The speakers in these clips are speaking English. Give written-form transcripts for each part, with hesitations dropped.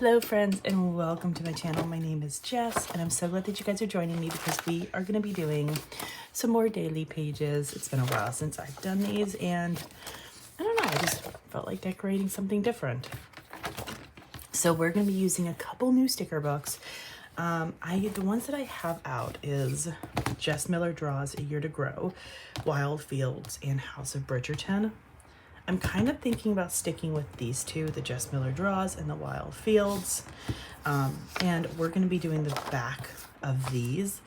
Hello friends and welcome to my channel. My name is Jess and I'm so glad that you guys are joining me because we are going to be doing some more daily pages. It's been a while since I've done these and I don't know, I just felt like decorating something different. So we're going to be using a couple new sticker books. The ones that I have out is Jess Miller Draws A Year to Grow, Wild Fields, and House of Bridgerton. I'm kind of thinking about sticking with these two, the Jess Miller Draws and the Wild Fields. And we're going to be doing the back of these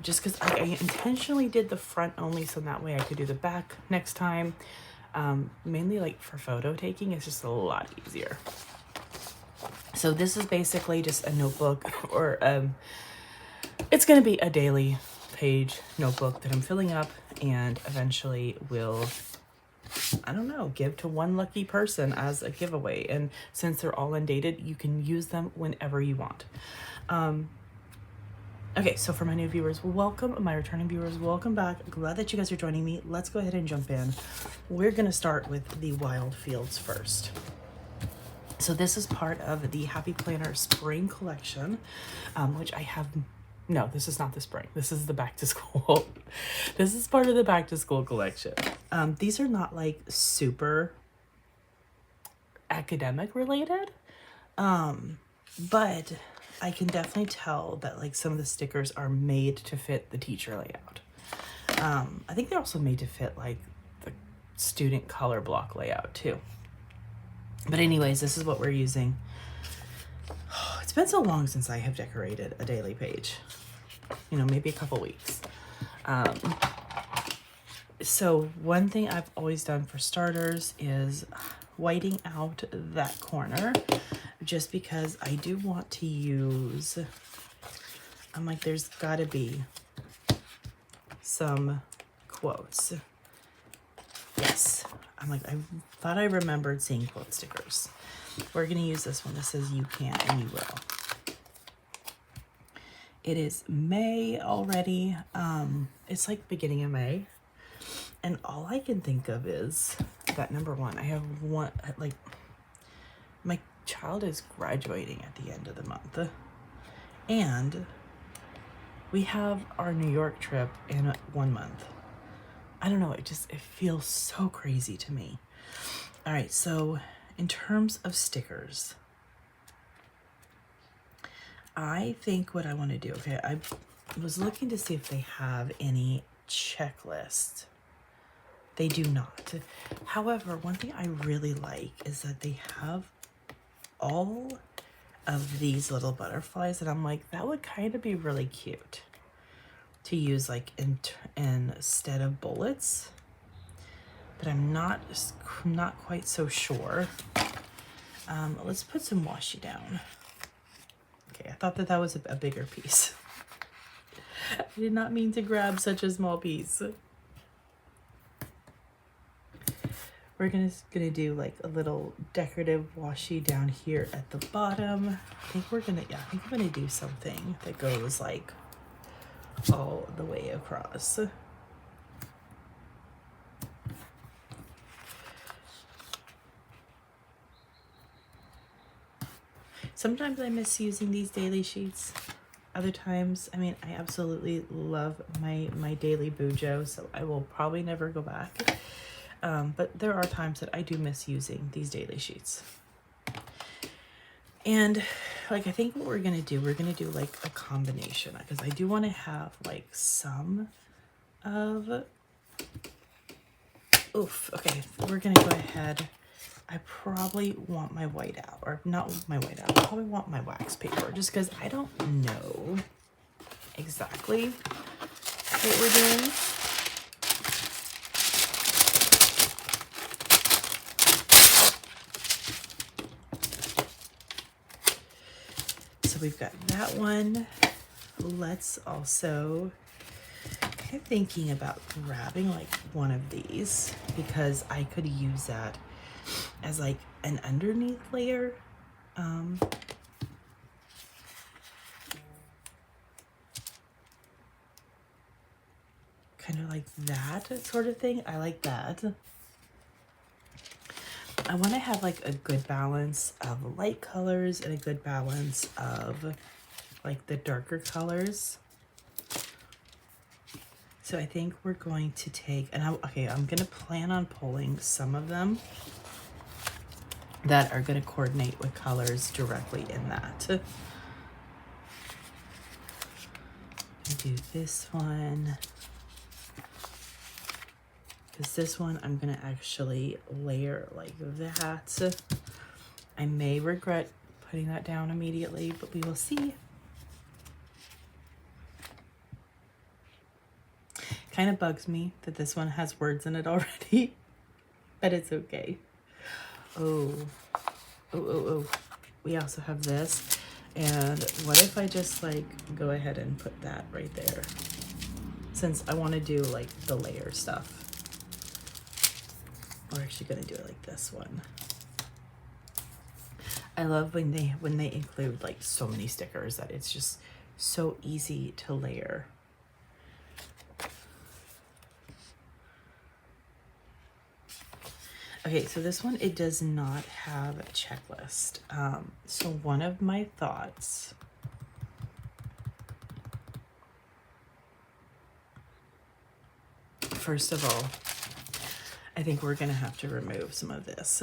just because I intentionally did the front only so that way I could do the back next time. Mainly like for photo taking, it's just a lot easier. So this is basically just a notebook or it's going to be a daily page notebook that I'm filling up and eventually will, I don't know, give to one lucky person as a giveaway. And since they're all undated, you can use them whenever you want. Okay, so for my new viewers, welcome. My returning viewers, welcome back. Glad that you guys are joining me. Let's go ahead and jump in. We're going to start with the Wild Fields first. So this is part of the Happy Planner Spring Collection, which I have. No, this is not the spring. This is the back to school. This is part of the back to school collection. These are not like super academic related, but I can definitely tell that like some of the stickers are made to fit the teacher layout. I think they're also made to fit like the student color block layout too. But anyways, this is what we're using. Oh, it's been so long since I have decorated a daily page. You know, maybe a couple weeks. So one thing I've always done for starters is whiting out that corner just because I do want to use, I'm like, there's gotta be some quotes. Yes, I'm like, I thought I remembered seeing quote stickers. We're gonna use this one that says you can and you will. It is May already. It's like beginning of May. And all I can think of is that number one, I have one, like my child is graduating at the end of the month. And we have our New York trip in 1 month. I don't know, it feels so crazy to me. All right, so in terms of stickers, I think what I want to do, okay, I was looking to see if they have any checklist. They do not. However, one thing I really like is that they have all of these little butterflies, and I'm like, that would kind of be really cute to use like instead of bullets, but I'm not quite so sure. Let's put some washi down. Okay, I thought that was a bigger piece. I did not mean to grab such a small piece. We're gonna do like a little decorative washi down here at the bottom. I think I'm gonna do something that goes like all the way across. Sometimes I miss using these daily sheets. Other times, I mean, I absolutely love my daily Bujo, so I will probably never go back. But there are times that I do miss using these daily sheets. And like, I think what we're gonna do like a combination, because I do want to have like some of, okay, we're gonna go ahead. I probably want my white out, or not my white out, I probably want my wax paper, just because I don't know exactly what we're doing. So we've got that one. Let's also, I'm thinking about grabbing like one of these because I could use that as like an underneath layer. Kind of like that sort of thing. I like that. I want to have like a good balance of light colors and a good balance of like the darker colors. So I think we're going to take, and I'm going to plan on pulling some of them that are going to coordinate with colors directly in that. Do this one, because this one I'm going to actually layer like that. I may regret putting that down immediately, but we will see. Kind of bugs me that this one has words in it already, but it's okay. Oh. We also have this. And what if I just like go ahead and put that right there? Since I want to do like the layer stuff. We're actually going to do it like this one. I love when they include like so many stickers that it's just so easy to layer. Okay, so this one, it does not have a checklist. So one of my thoughts, first of all, I think we're gonna have to remove some of this.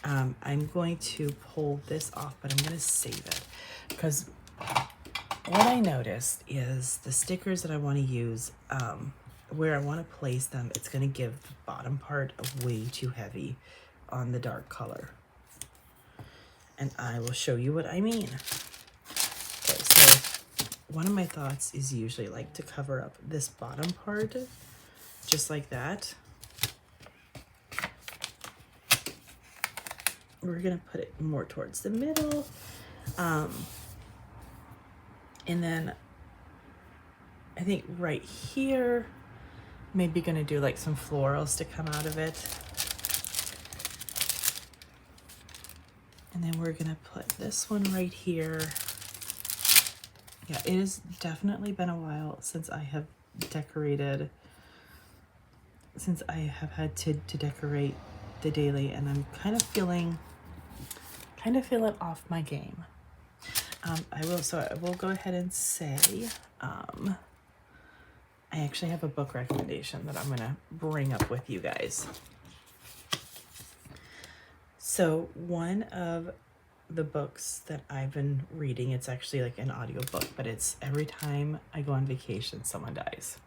I'm going to pull this off, but I'm gonna save it because what I noticed is the stickers that I wanna use, where I want to place them, it's going to give the bottom part a way too heavy on the dark color. And I will show you what I mean. Okay, so one of my thoughts is usually like to cover up this bottom part, just like that. We're going to put it more towards the middle. And then I think right here, maybe gonna do like some florals to come out of it. And then we're gonna put this one right here. Yeah, it has definitely been a while since I have decorated, since I have had to decorate the daily, and I'm kind of feeling off my game. I will go ahead and say, I actually have a book recommendation that I'm going to bring up with you guys. So one of the books that I've been reading, it's actually like an audiobook, but it's Every Time I Go on Vacation, Someone Dies.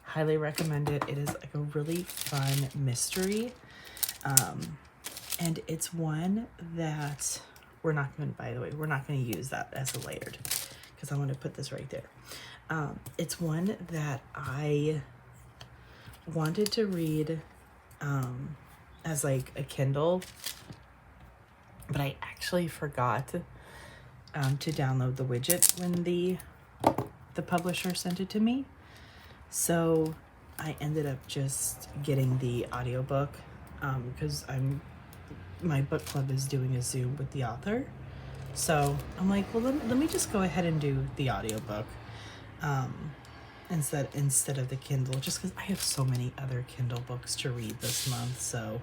Highly recommend it. It is like a really fun mystery. And it's one that we're not going to, by the way, we're not going to use that as a layered because I want to put this right there. It's one that I wanted to read as like a Kindle, but I actually forgot to download the widget when the publisher sent it to me. So I ended up just getting the audiobook because my book club is doing a Zoom with the author. So I'm like, well, let me just go ahead and do the audiobook instead of the Kindle, just because I have so many other Kindle books to read this month. So,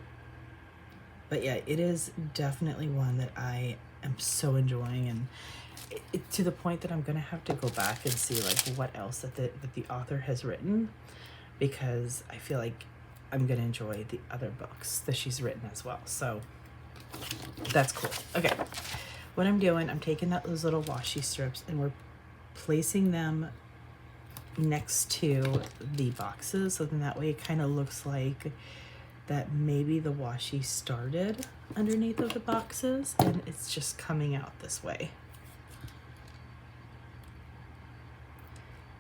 but yeah, it is definitely one that I am so enjoying, and to the point that I'm gonna have to go back and see like what else that the author has written, because I feel like I'm gonna enjoy the other books that she's written as well. So that's cool. Okay, what I'm doing, I'm taking those little washi strips and we're placing them next to the boxes, so then that way it kind of looks like that maybe the washi started underneath of the boxes and it's just coming out this way.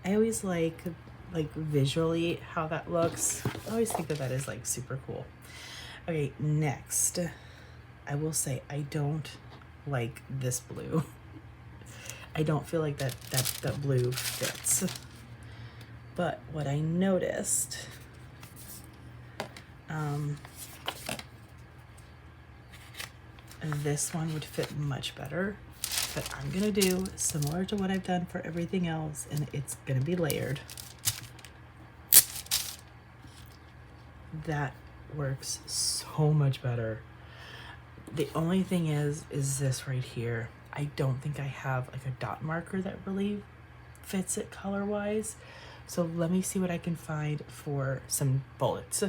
I always like visually how that looks. I always think that is like super cool. Okay, next, I will say I don't like this blue. I don't feel like that blue fits. But what I noticed, this one would fit much better, but I'm gonna do similar to what I've done for everything else, and it's gonna be layered. That works so much better. The only thing is this right here. I don't think I have like a dot marker that really fits it color-wise. So let me see what I can find for some bullets.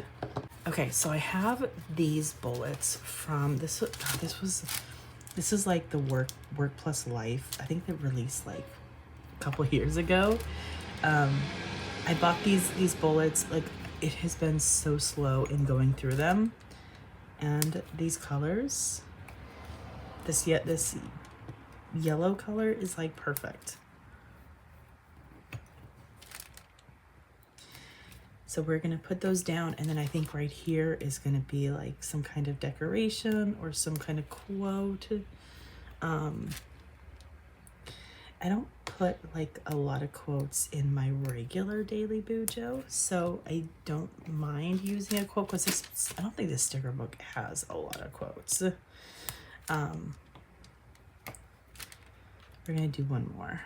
Okay, so I have these bullets from this. This is like the Work Plus Life. I think they released like a couple years ago. I bought these bullets. Like, it has been so slow in going through them, and these colors, this yellow color is like perfect. So we're gonna put those down, and then I think right here is gonna be like some kind of decoration or some kind of quote. I don't put like a lot of quotes in my regular daily bujo, so I don't mind using a quote, because I don't think this sticker book has a lot of quotes. We're gonna do one more.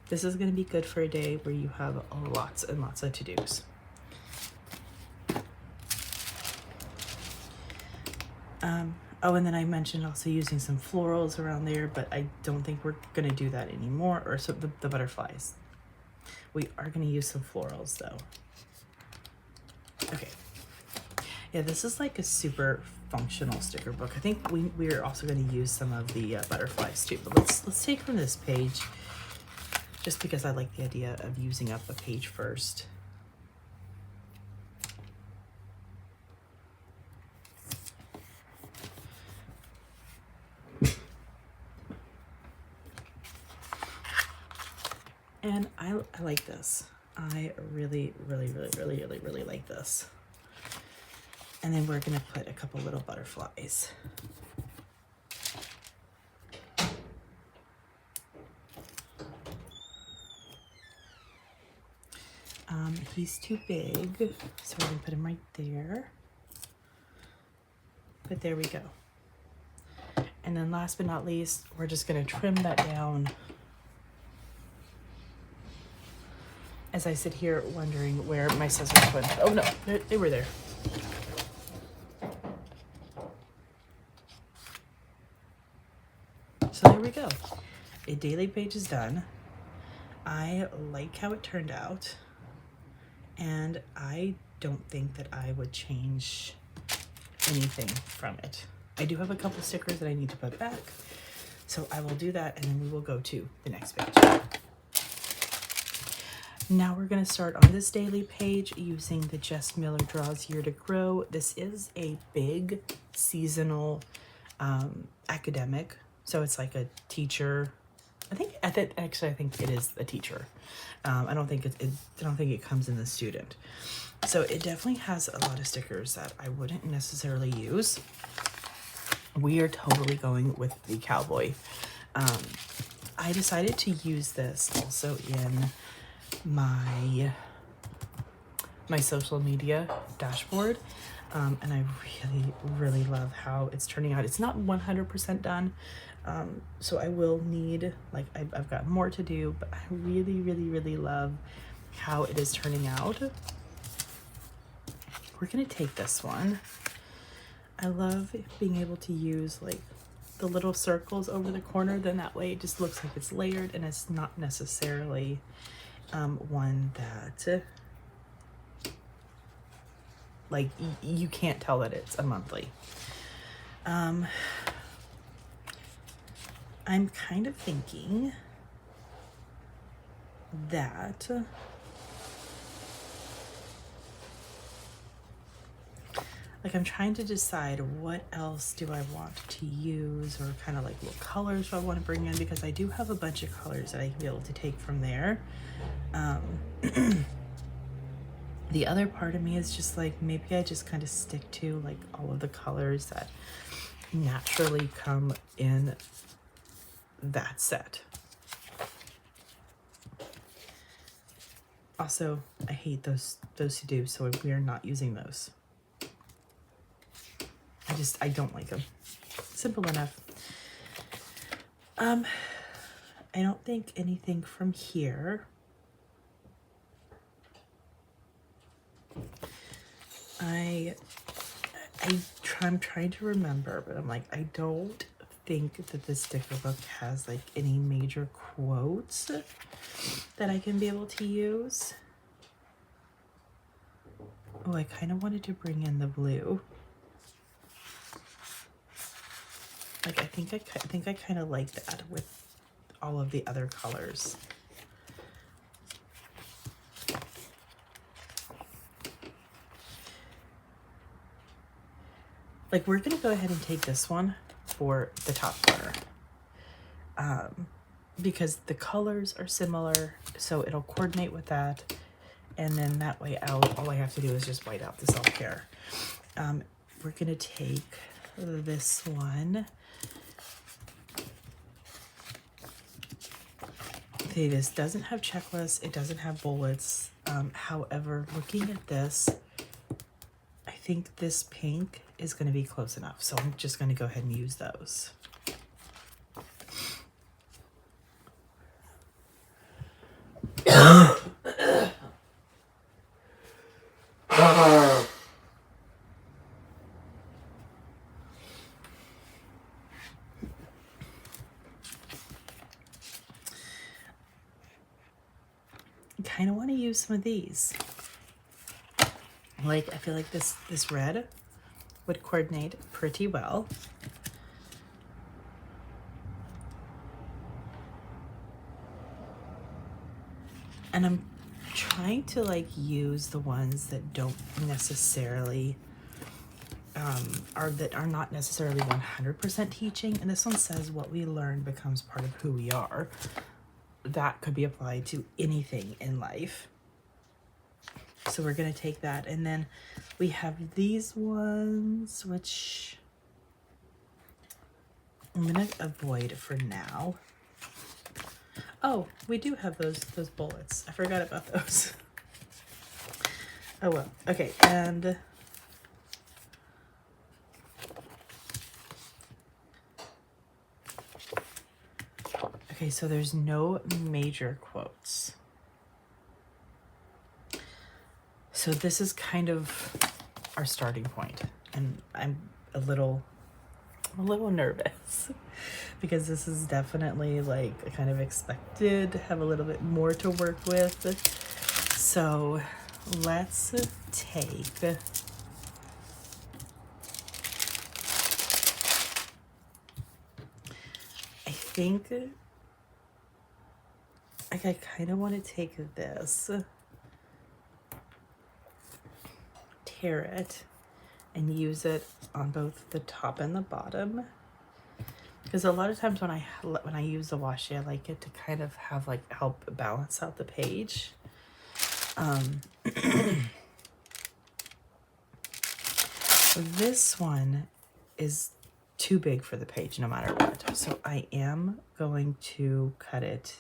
This is going to be good for a day where you have lots and lots of to-dos. Oh, and then I mentioned also using some florals around there, but I don't think we're going to do that anymore, or so the butterflies. We are going to use some florals though. Okay. Yeah, this is like a super functional sticker book. I think we're also going to use some of the butterflies too, but let's take from this page, just because I like the idea of using up a page first. And I like this. I really like this. And then we're gonna put a couple little butterflies. He's too big, so we're gonna put him right there. But there we go. And then last but not least, we're just gonna trim that down as I sit here wondering where my scissors went. Oh no, they were there. So there we go. A daily page is done. I like how it turned out, and I don't think that I would change anything from it. I do have a couple stickers that I need to put back, so I will do that, and then we will go to the next page. Now we're going to start on this daily page using the Jess Miller Draws Year to Grow. This is a big seasonal academic, so it's like a teacher. I think it is a teacher. I don't think it comes in the student. So it definitely has a lot of stickers that I wouldn't necessarily use. We are totally going with the cowboy. I decided to use this also in my social media dashboard, and I really love how it's turning out. It's not 100% done, so I will need, like, I've got more to do, but I really love how it is turning out. We're gonna take this one. I love being able to use like the little circles over the corner, then that way it just looks like it's layered, and it's not necessarily one that like you can't tell that it's a monthly. I'm kind of thinking that like I'm trying to decide what else do I want to use, or kind of like what colors do I want to bring in, because I do have a bunch of colors that I can be able to take from there. The other part of me is just like, maybe I just kind of stick to like all of the colors that naturally come in that set. Also, I hate those to do, so we are not using those. I don't like them. Simple enough. I don't think anything from here. I'm trying to remember, but I'm like, I don't think that this sticker book has like any major quotes that I can be able to use. Oh, I kind of wanted to bring in the blue. Like, I think I kind of like that with all of the other colors. Like, we're gonna go ahead and take this one for the top corner, because the colors are similar, so it'll coordinate with that. And then that way out, all I have to do is just white out the self-care. We're gonna take this one. Okay, this doesn't have checklists, it doesn't have bullets. However, looking at this, I think this pink is gonna be close enough. So I'm just gonna go ahead and use those. Kind of want to use some of these. Like, I feel like this red would coordinate pretty well. And I'm trying to like use the ones that don't necessarily are not necessarily 100% teaching. And this one says what we learn becomes part of who we are. That could be applied to anything in life. So we're gonna take that, and then we have these ones, which I'm gonna avoid for now. Oh, we do have those bullets. I forgot about those. Oh well. Okay, and okay, so there's no major quotes. So this is kind of our starting point, and I'm a little nervous because this is definitely like kind of expected to have a little bit more to work with. So let's take I think like I kind of want to take this, tear it, and use it on both the top and the bottom, because a lot of times when I use the washi, I like it to kind of have like help balance out the page. This one is too big for the page no matter what, so I am going to cut it.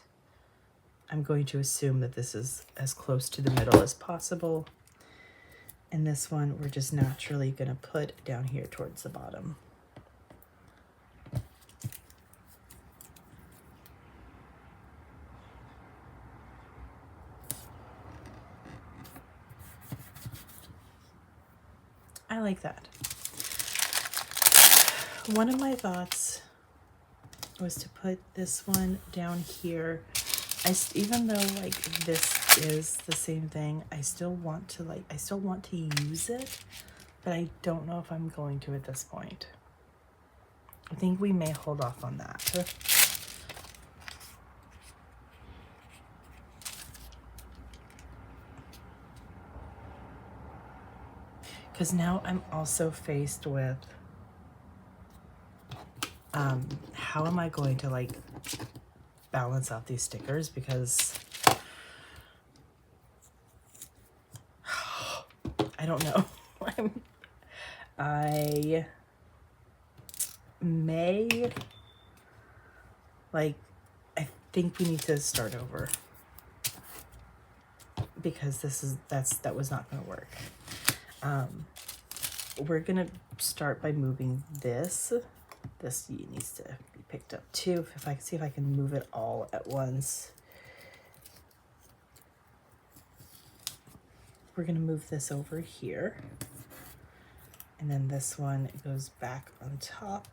I'm going to assume that this is as close to the middle as possible. And this one, we're just naturally going to put down here towards the bottom. I like that. One of my thoughts was to put this one down here. Even though like this is the same thing, I still want to use it, but I don't know if I'm going to at this point. I think we may hold off on that. Because now I'm also faced with how am I going to like balance out these stickers, because I don't know. I may like, I think we need to start over, because that was not going to work. We're gonna start by moving this. This needs to be picked up too. If I can see if I can move it all at once. We're gonna move this over here. And then this one goes back on top.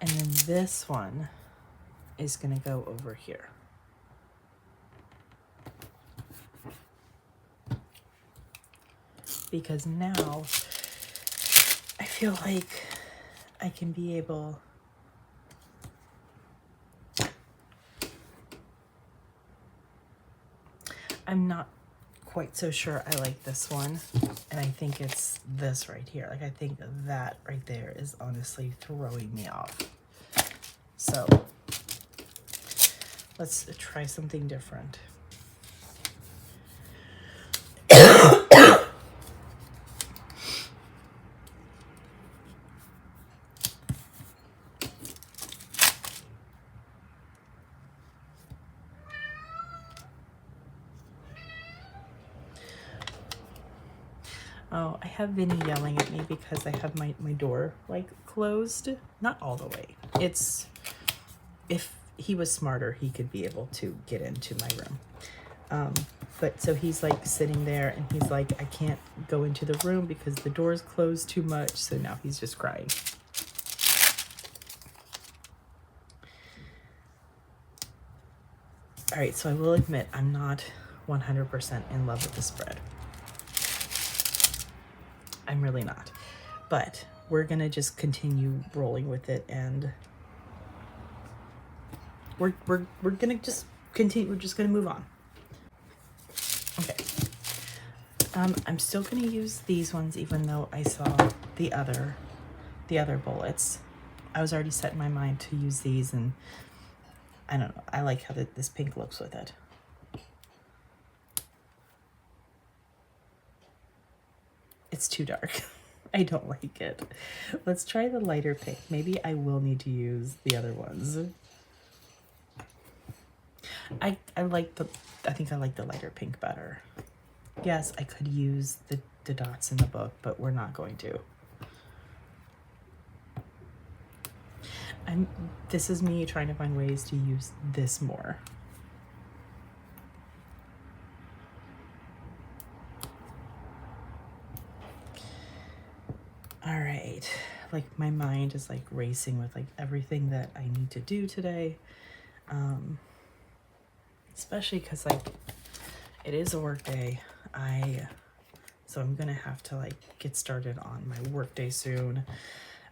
And then this one is going to go over here. Because now I feel like I can be able I'm not quite so sure I like this one, and I think it's this right here. Like, I think that right there is honestly throwing me off. So let's try something different. Oh, I have Vinny yelling at me because I have my door like closed. Not all the way. It's, if he was smarter, he could be able to get into my room. But so he's like sitting there and he's like, I can't go into the room because the door's closed too much. So now he's just crying. All right, so I will admit I'm not 100% in love with the spread. I'm really not, but we're gonna just continue rolling with it, and we're gonna just continue. We're just gonna move on. Okay. I'm still gonna use these ones, even though I saw the other bullets. I was already set in my mind to use these, and I don't know. I like how this pink looks with it. It's too dark. I don't like it. Let's try the lighter pink. Maybe I will need to use the other ones. I think I like the lighter pink better. Yes, I could use the dots in the book, but we're not going to. This is me trying to find ways to use this more. All right, like my mind is like racing with like everything that I need to do today. Especially because like it is a work day. So I'm gonna have to like get started on my work day soon.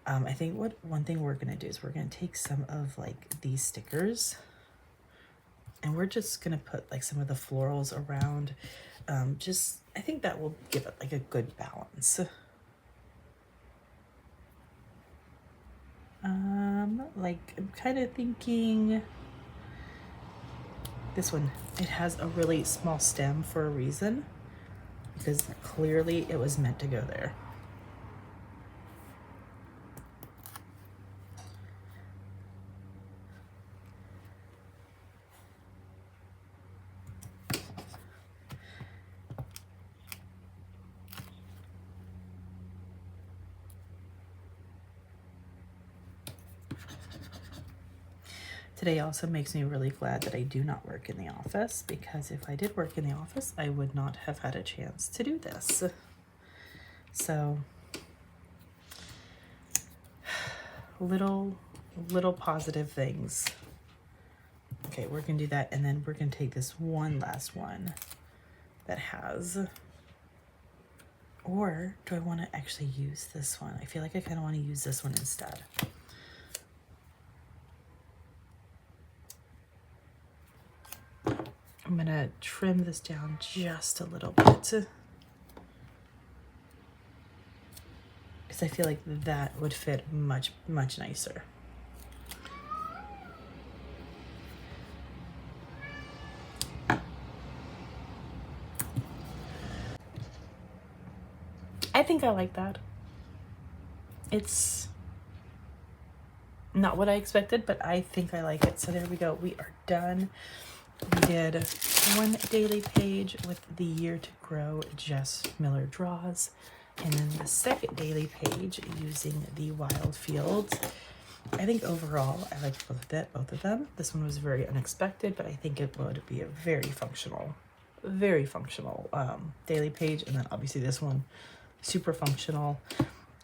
I think one thing we're gonna do is we're gonna take some of like these stickers and we're just gonna put like some of the florals around. I think that will give it like a good balance. Like I'm kind of thinking this one, it has a really small stem for a reason, because clearly it was meant to go there. Today also makes me really glad that I do not work in the office, because if I did work in the office, I would not have had a chance to do this. So, little positive things. Okay, we're gonna do that, and then we're gonna take this one last one that has, or do I want to actually use this one? I feel like I kind of want to use this one instead. I'm gonna trim this down just a little bit because I feel like that would fit much nicer. I think I like that. It's not what I expected, but I think I like it. So there we go. We are done. We did one daily page with the Year to Grow Jess Miller Draws, and then the second daily page using the Wild Fields. I think overall I liked both of them. This one was very unexpected, but I think it would be a very functional daily page. And then obviously this one, super functional.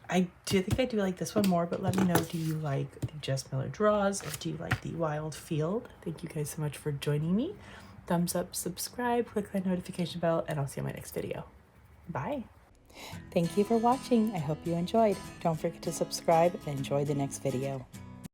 I do think I do like this one more, but let me know, do you like the Jess Miller Draws or do you like the Wild Field? Thank you guys so much for joining me. Thumbs up, subscribe, click that notification bell, and I'll see you in my next video. Bye. Thank you for watching. I hope you enjoyed. Don't forget to subscribe and enjoy the next video.